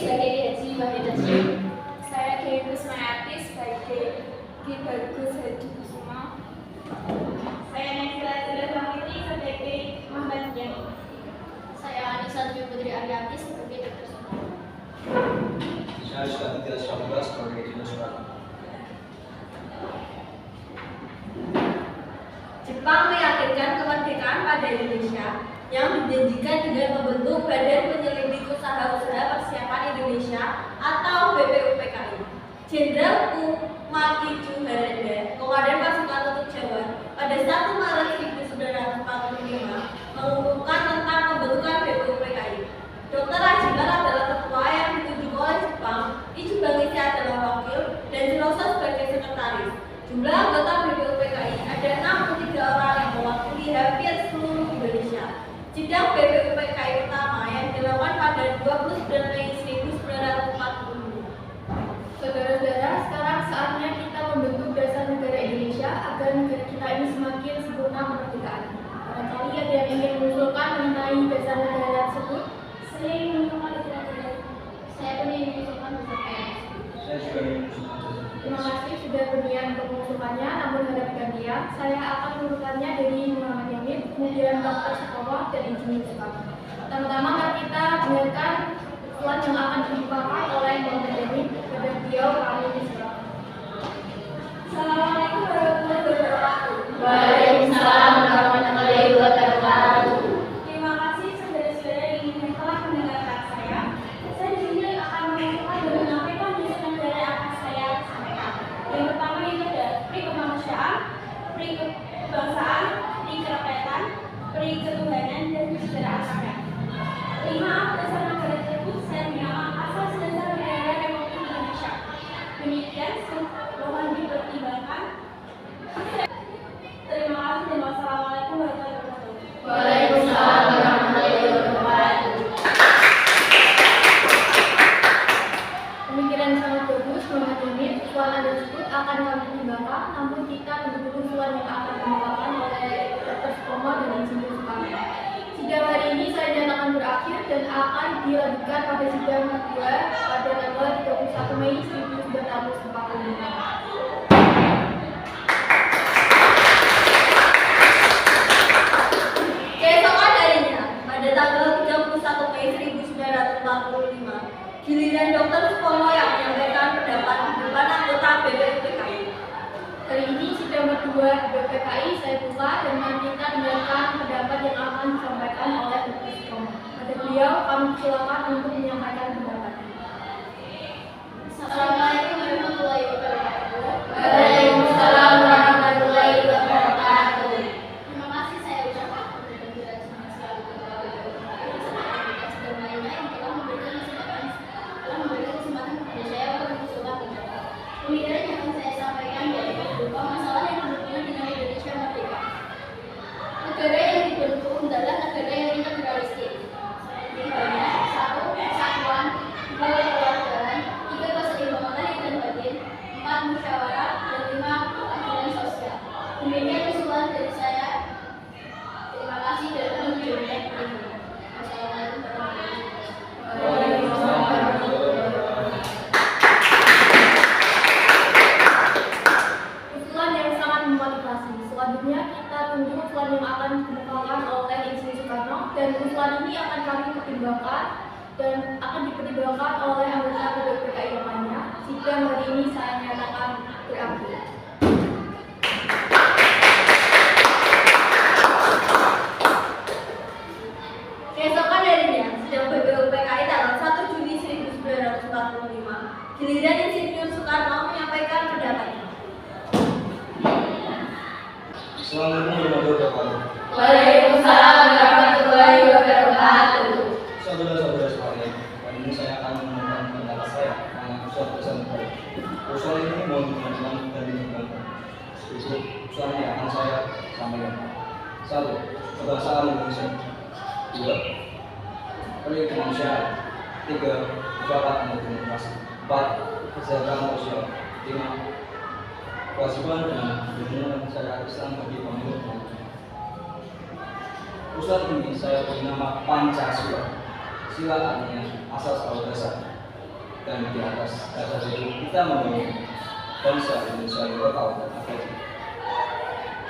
sebagai Haji Wahid Hasyim. Saya Ki Kusmayati sebagai Ki Bagus Hadi Kusuma. Saya Naila Zahrawati sebagai Muhammad Yani. Saya Anissa Dwi Putri Ariyanti sebagai Dr. Suma. Saya Syahidil Syahbaz sebagai Dinas Surat. Jepang meyakinkan kemerdekaan pada Indonesia yang dijanjikan dengan membentuk Badan Penyelidik Usaha-Usaha Persiapan Indonesia atau BPUPKI. Jenderal Kumakijo Harada, Komandan Pasukan Untuk Jawa, pada 1 Maret 1945 mengumumkan tentang pembentukan BPUPKI. Dr. Ajingar adalah ketua yang ditunjuk oleh Jepang, Ichi Bangisi adalah wakil, dan Jiroso sebagai sekretaris. Jumlah anggota BPUPKI ada 63 orang yang mewakili hampir seluruh Indonesia. Sidang BPUPKI pertama yang dilakukan pada 29 Mei 1940. Saudara-saudara, sekarang saatnya kita membentuk dasar negara Indonesia agar negara kita ini semakin sempurna kemerdekaan. Barangkali ada yang ingin mengusulkan mengenai dasar negara tersebut? Saya ingin mengusulkan dasar negara. Saya pun ingin mengusulkan dasar negara. Saya juga ingin mengusulkan. Terima kasih sudah berniat untuk mengusulkannya, namun ada pergantian. Saya akan mengusulkannya dari Muhammad Yamin, kemudian Dr. Sukowo, dan Insinyur Soekarno. Pertama-tama mari kita dengarkan usulan yang akan dibawakan oleh Muhammad Yamin kepada beliau kami diserahkan. Assalamualaikum warahmatullahi wabarakatuh. Waalaikumsalam warahmatullahi wabarakatuh. Terima kasih saudara-saudara yang telah mendengarkan saya. Saya di sini akan mengusulkan dan menyampaikan dasar negara yang akan saya sampaikan. Yang pertama itu ada pri kemanusiaan, pri kebangsaan, pri kerakyatan, pri ketuhanan, dan kesejahteraan rakyat. 5 dasar negara tersebut saya mengenal asas dasar negara Republik Indonesia. Demikian, mohon dipertimbangkan. Terima kasih dan wassalamualaikum warahmatullahi wabarakatuh. Waalaikumsalam warahmatullahi wabarakatuh. Pemikiran sangat bagus, Muhammad Yamin. Usulan Anda tersebut akan kami pertimbangkan, namun kita menunggu usulan yang akan dibawakan oleh Dr. Sukomo dan Insinyur Soekarno. Sidang hari ini saya nyatakan berakhir dan akan dilanjutkan pada sidang kedua pada tanggal 31 Mei 1945. Keesokan harinya, pada tanggal 31 Mei 1945, giliran Dr. Sukomo yang menyampaikan pendapat di depan anggota BPUPKI. Hari ini sidang kedua BPKI saya buka dengan kita dengarkan pendapat yang akan disampaikan oleh Dr. Sukomo. Pada beliau kami silakan untuk menyampaikan pendapatnya. Assalamualaikum warahmatullahi wabarakatuh. Waalaikumsalam warahmatullahi wabarakatuh. Terima kasih saya ucapkan kepada Bapak Senang selalu kepada dan lainnya yang telah memberikan kesempatan kepada saya untuk mengusulkan pendapat. Pemikiran yang akan saya sampaikan yaitu berupa masalah yang berhubungan dengan Indonesia merdeka. Negara yang dibentuk adalah negara yang integralistik. Tiga-tiganya, 1. Persatuan, 2. Kekeluargaan, 3. Keseimbangan lahir dan batin, 4. Musyawarah, dan 5. Keadilan sosial. Demikian usulan dari saya. Terima kasih dan mohon dijalankan dengan baik. Wassalamualaikum warahmatullahi wabarakatuh. Usulan yang sangat memotivasi. Selanjutnya kita tunggu usulan yang akan dikemukakan oleh Insinyur Soekarno, dan usulan ini akan kami pertimbangkan dan akan dipertimbangkan oleh anggota BPUPKI yang lainnya. Sidang hari ini saya nyatakan berakhir. Keesokan harinya, sidang BPUPKI tanggal 1 Juni 1945, giliran Insinyur Soekarno menyampaikan pendapatnya. Assalamualaikum warahmatullahi wabarakatuh. Waalaikumsalam warahmatullahi wabarakatuh. Saudara-saudara sekalian, kali ini saya akan menyampaikan pendapat saya tentang usulan dasar negara. Usulan ini mohon dimajukan dan dikembangkan. Usulan yang akan saya sampaikan. 1. Kebangsaan Indonesia. 2. Pri kemanusiaan. 3. Kedaulatan dan demokrasi. 4. Kesejahteraan sosial. 5. Kewajiban dan perlindungan syariat Islam bagi pemilik. Usulan ini saya beri nama Pancasila. Sila artinya asas atau dasar. dan di atas dasar itu kita membangun bangsa Indonesia yang total dan efektif.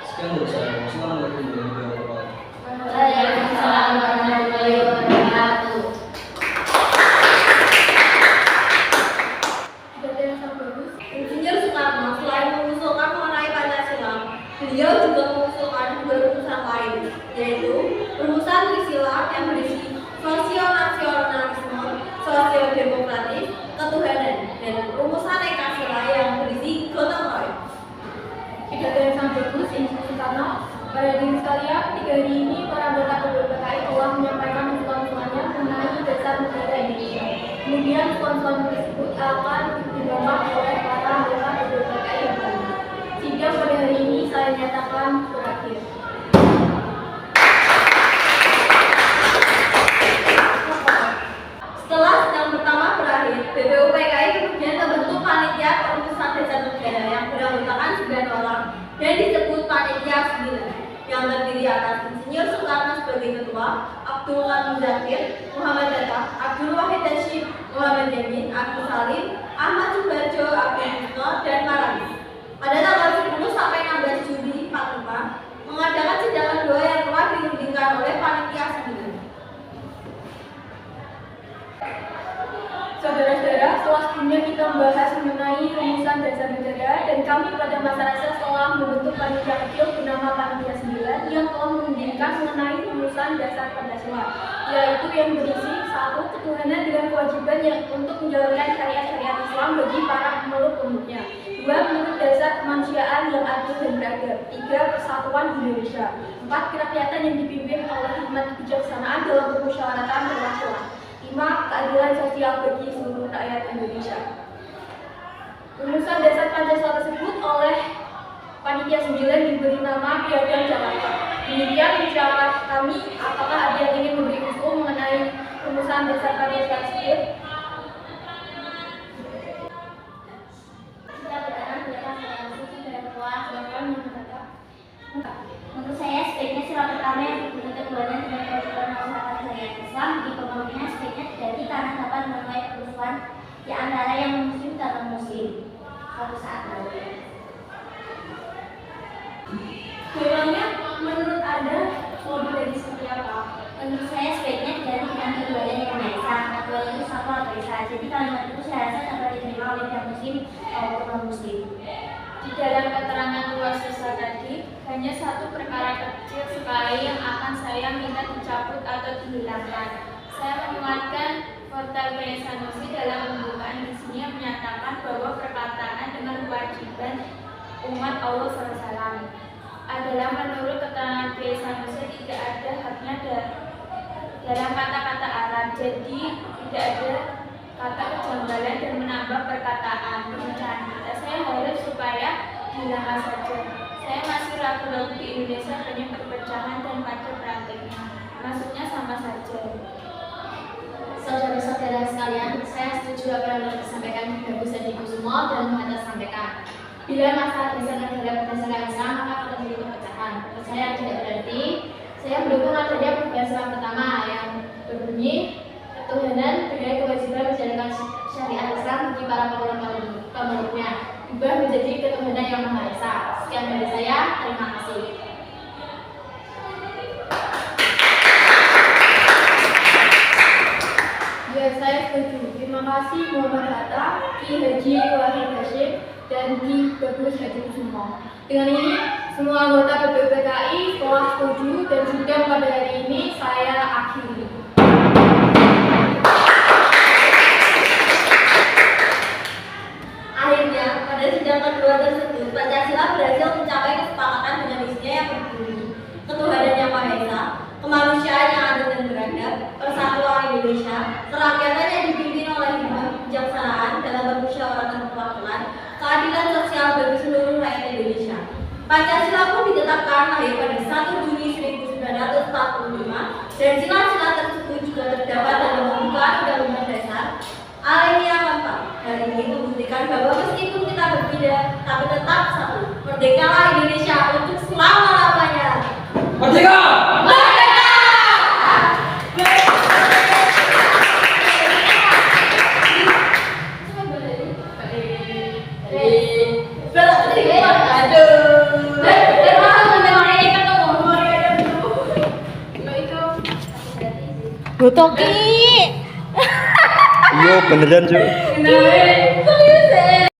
Sekian dari saya. Wassalamualaikum warahmatullahi wabarakatuh. Waalaikumsalam warahmatullahi wabarakatuh. Insinyur Soekarno selain mengusulkan mengenai Pancasila, beliau juga mengusulkan dua rumusan lain, yaitu rumusan Trisila yang berisi sosio-nasionalisme, sosio-demokratis, ketuhanan, dan rumusan Ekasila yang berisi gotong royong. Pidato yang sangat bagus, Insinyur Soekarno. Pada diri sekalian, ketika hari ini para anggota PPPKI telah menyampaikan usulan-usulannya mengenai dasar negara Indonesia. Kemudian usulan-usulan tersebut akan didorong oleh para anggota PPPKI yang lain. Sehingga pada hari ini saya nyatakan berakhir. Setelah sidang pertama berakhir, BPUPKI kemudian terbentuk panitia perumusan dasar negara yang beranggotakan 9 orang dan disebut panitia 9 yang terdiri atas Insinyur Soekarno sebagai ketua, Abdul Qadir Zakir, Muhammad Hatta, Abdul Wahid Hasyim, Muhammad Yamin, Agus Salim, Ahmad Subarjo, Abdul Yusno, dan Marawi. Pada tanggal 10 sampai 16 Juli 45 mengadakan sidang kedua yang telah dirundingkan oleh panitia 9. Saudara-saudara, setelah sebelumnya kita membahas mengenai rumusan dasar negara dan kami pada masa-masa setelah membentuk panitia kecil bernama Panitia 9 yang telah menunjukkan mengenai rumusan dasar Pancasila, yaitu yang berisi 1. Ketuhanan dengan kewajiban yang untuk menjalankan syariat-syariat Islam bagi para pemeluk-pemeluknya. 2. Menurut dasar kemanusiaan yang adil dan beradab. 3. Persatuan Indonesia. 4. Kerakyatan yang dipimpin oleh hikmat kebijaksanaan dalam permusyawaratan bernasional. 5. Keadilan sosial bagi seluruh rakyat Indonesia. Rumusan dasar Pancasila tersebut oleh Panitia 9 diberi nama Piagam Jakarta. Demikian musyawarah kami, apakah ada yang ingin memberi usul mengenai rumusan dasar Pancasila tersebut? Kita berharap dalam langsung dari ketua silakan menurut. Menurut saya sebaiknya sila pertama yang berbunyi ketuhanan dengan kewajiban masyarakat syariat Islam di pemeluknya sebaiknya diganti karena dapat menuai kerusuhan di antara yang muslim dan non muslim suatu saat nanti. Memangnya menurut Anda mau dibagi seperti apa? Menurut saya sebaiknya diganti dengan ketuhanan yang maha esa. Ketuhanan itu satu atau esa. Jadi kalimat itu saya rasa dapat diterima oleh yang muslim maupun non muslim. Di dalam keterangan luas sisa tadi, hanya satu perkara kecil sekali yang akan saya minta dicabut atau dihilangkan. Saya menguatkan Fortaleza Sanusi dalam pembukaan isinya menyatakan bahwa perkataan dengan kewajiban umat Allah SAW adalah menurut keterangan Kiai Sanusi tidak ada haknya dalam kata-kata Arab, jadi tidak ada kata kejanggalan dan menambah perkataan pemecahan kata. Saya harap supaya dihilangkan saja. Saya masih ragu-ragu di Indonesia banyak perpecahan dan pada prakteknya. Maksudnya sama saja. Saudara-saudara sekalian, saya setuju apa yang disampaikan Bagus Hadi Kusumo dan Muhammad sampaikan. Bila masalah dasar negara berdasarkan Islam, maka akan menjadi perpecahan. Menurut saya tidak berarti saya mendukung adanya perubahan Islam pertama yang berbunyi ketuhanan dengan kewajiban menjalankan syariat Islam bagi para pemeluknya diubah menjadi ketuhanan yang maha esa. Sekian dari saya, terima kasih. Ya, saya setuju. Terima kasih Muhammad Hatta, Ki Haji Wahid Hasyim, dan Ki Bagus Hadi Kusumo. Dengan ini, semua anggota PPPKI telah setuju dan sudah pada hari ini saya akhiri. Akhirnya, pada sidang kedua tersebut, Pancasila berhasil mencapai kesepakatan dengan isinya yang berbunyi ketuhanan yang maha esa, kemanusiaan yang adil dan beradab, persatuan Indonesia, kerakyatan yang dipimpin oleh hikmat kebijaksanaan dalam permusyawaratan mufakat, keadilan sosial bagi seluruh rakyat Indonesia. Pancasila pun ditetapkan lahir pada 1 Juni 1945 dan sila-sila tersebut juga terdapat dalam pembukaan Undang-Undang Dasar Alinea 4. Hal ini membuktikan bahwa meskipun kita berbeda, tapi tetap satu. Merdekalah Indonesia untuk selama-lamanya. Merdeka! Iya beneran cuy. Kenapa?